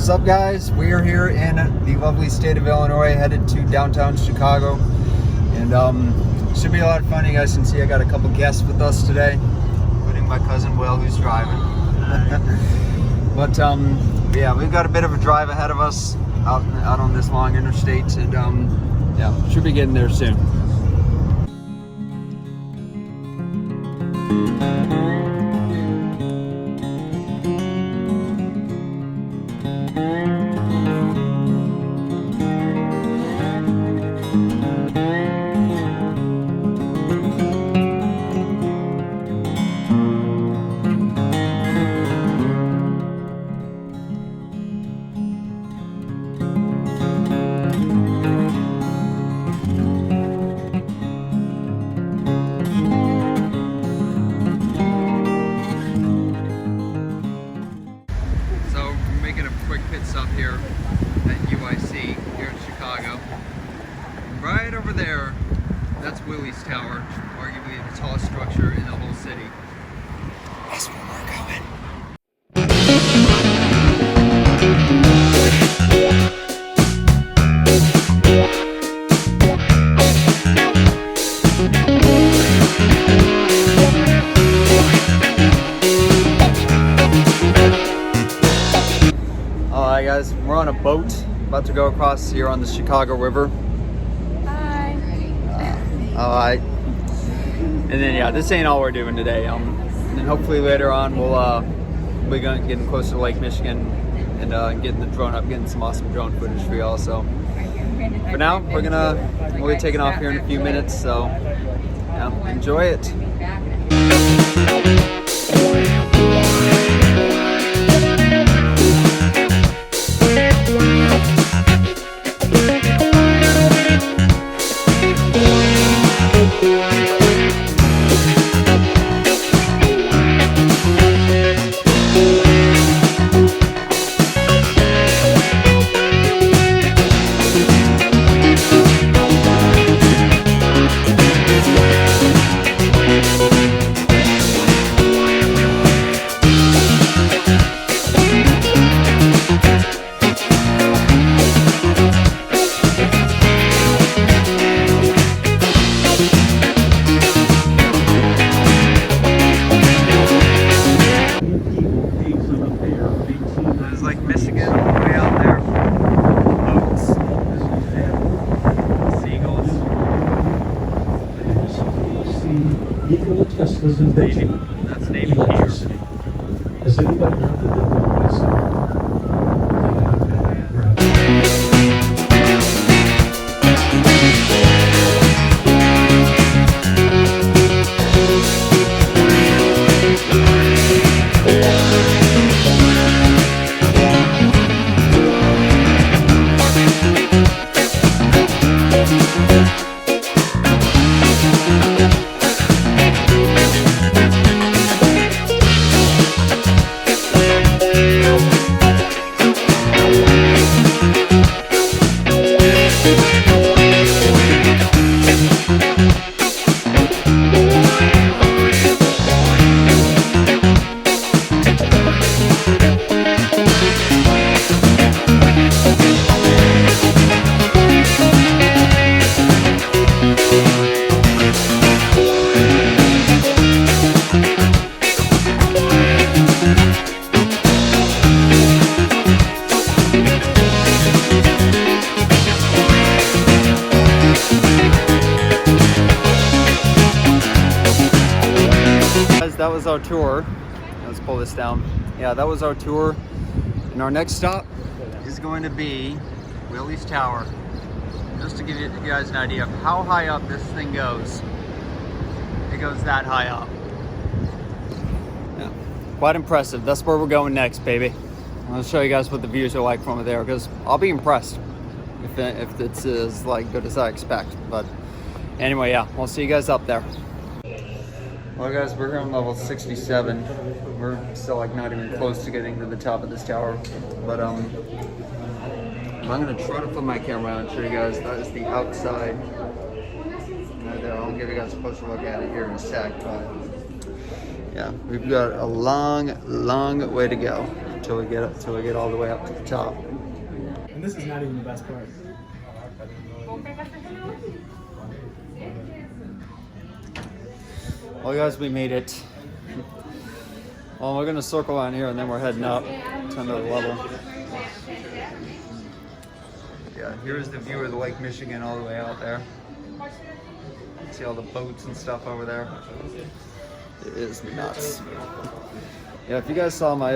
What's up, guys? We are here in the lovely state of Illinois, headed to downtown Chicago, and should be a lot of fun. You guys can see I got a couple guests with us today, including my cousin Will, who's driving. But yeah, we've got a bit of a drive ahead of us out on this long interstate, and yeah, should be getting there soon. Here at UIC here in Chicago. Right over there, that's Willie's Tower, arguably the tallest structure in the whole city. That's where we're going. Alright guys, we're on a boat about to go across here on the Chicago River. Hi. Alright. And then yeah, this ain't all we're doing today. And then hopefully later on we're gonna get closer to Lake Michigan and getting the drone up, getting some awesome drone footage for y'all. So for now, we'll be taking off here in a few minutes. So yeah, enjoy it. Lake Michigan, way out there. Boats, seagulls. Navy. That's Navy Pier. Has anybody heard the That was our tour. Let's pull this down. Yeah, that was our tour. And our next stop is going to be Willie's Tower. Just to give you guys an idea of how high up this thing goes. It goes that high up. Yeah, quite impressive. That's where we're going next, baby. I'll show you guys what the views are like from there, because I'll be impressed if it's as like good as I expect. But anyway, yeah, we'll see you guys up there. Well guys, we're here on level 67. We're still like not even close to getting to the top of this tower. But I'm gonna try to flip my camera around and show you guys. That is the outside. Right there. I'll give you guys a closer look at it here in a sec. But yeah, we've got a long way to go till we get all the way up to the top. And this is not even the best part. Well, guys, we made it. Well, we're gonna circle on here and then we're heading up to another level. Yeah, here's the view of the Lake Michigan all the way out there. See all the boats and stuff over there. It is nuts. Yeah, if you guys saw my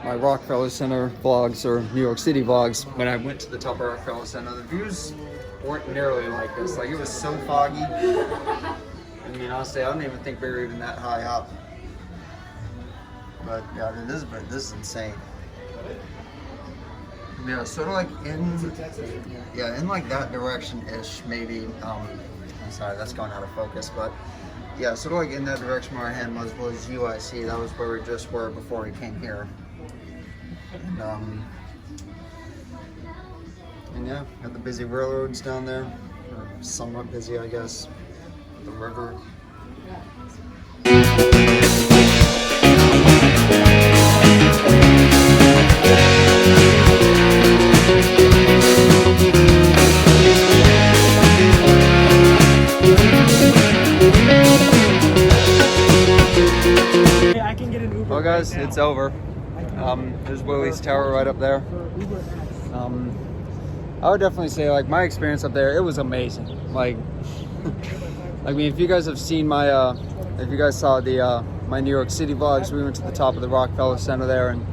my Rockefeller Center vlogs or New York City vlogs, when I went to the top of Rockefeller Center, the views weren't nearly like this. Like, it was so foggy. I mean, honestly, I don't even think we were even that high up. But yeah, this is insane. Yeah, sort of like in like that direction-ish, maybe. I'm sorry, that's going out of focus, but yeah, sort of like in that direction where our hand was UIC. That was where we just were before we came here. And yeah, got the busy railroads down there, or somewhat busy, I guess. The river. Well, guys, it's over. There's Willie's Tower right up there. I would definitely say, like, my experience up there, it was amazing. Like, I mean, if you guys have seen my, if you guys saw the my New York City vlogs, we went to the top of the Rockefeller Center there, and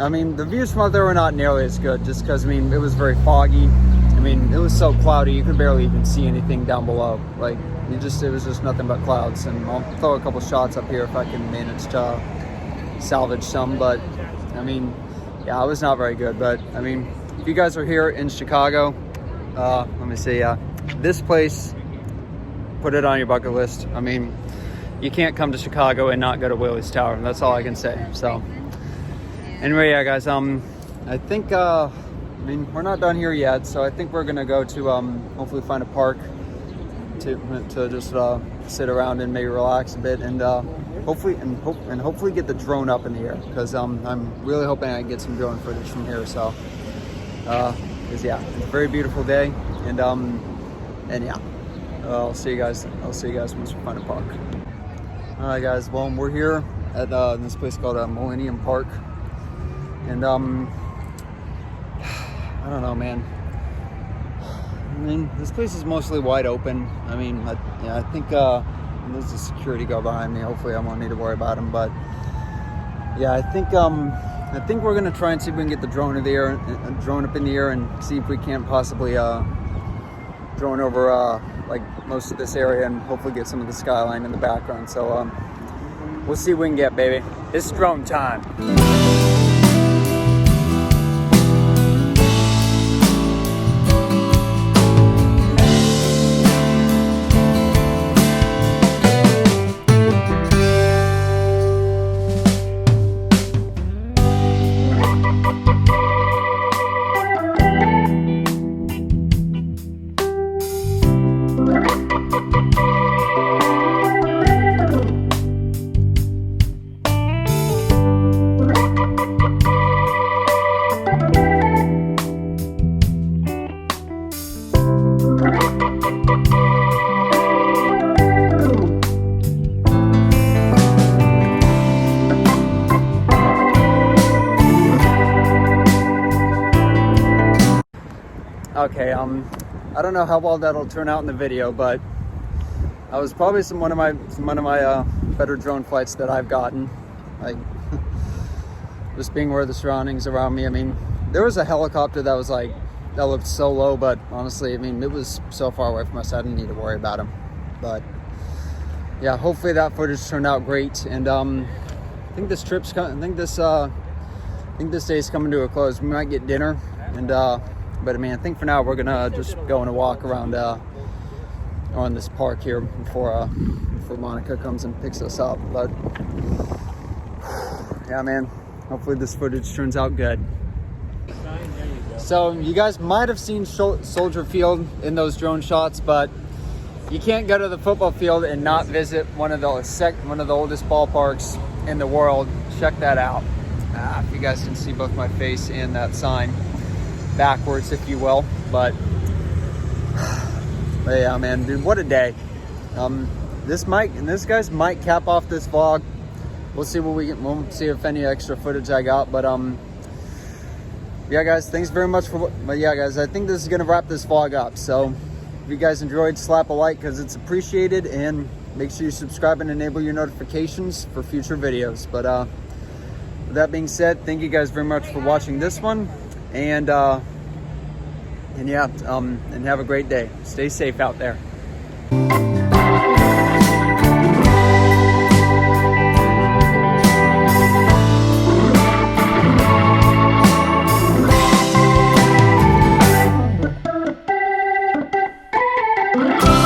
I mean, the views from out there were not nearly as good, just because, I mean, it was very foggy. I mean, it was so cloudy, you could barely even see anything down below. Like, it was just nothing but clouds. And I'll throw a couple shots up here if I can manage to salvage some, but I mean, yeah, it was not very good. But I mean, if you guys are here in Chicago, let me see, this place, put it on your bucket list. I mean, you can't come to Chicago and not go to Willie's Tower. That's all I can say. So anyway, yeah, guys, I think, I mean, we're not done here yet, so I think we're gonna go to hopefully find a park to just sit around and maybe relax a bit, and hopefully get the drone up in the air, because I'm really hoping I can get some drone footage from here. So because yeah, it's a very beautiful day, and yeah, I'll see you guys once we find a park. All right, guys, well, we're here at this place called Millennium Park, and I don't know, man. I mean, this place is mostly wide open. I mean, I think there's a security guard behind me. Hopefully I won't need to worry about him. But yeah, I think we're gonna try and see if we can get the drone in the air, drone up in the air, and see if we can't possibly drone over like most of this area, and hopefully get some of the skyline in the background. So we'll see what we can get, baby. It's drone time. Okay, I don't know how well that'll turn out in the video, but that was probably one of my better drone flights that I've gotten. Like, just being where the surroundings around me. I mean, there was a helicopter that looked so low, but honestly, I mean, it was so far away from us, I didn't need to worry about him. But yeah, hopefully that footage turned out great. And I think this day's coming to a close. We might get dinner, and but I mean, I think for now we're gonna just go on a walk around on this park here before Monica comes and picks us up. But yeah, man, hopefully this footage turns out good. So you guys might have seen Soldier Field in those drone shots, but you can't go to the football field and not visit one of the oldest ballparks in the world. Check that out. If you guys can see both my face and that sign backwards, if you will. But yeah, man, dude, what a day. This guys might cap off this vlog. We'll see what we get. We'll see if any extra footage I got. But yeah, guys, thanks very much for. But yeah, guys, I think this is gonna wrap this vlog up. So if you guys enjoyed, slap a like because it's appreciated, and make sure you subscribe and enable your notifications for future videos. But with that being said, thank you guys very much for watching this one, and yeah, and have a great day. Stay safe out there. Bye.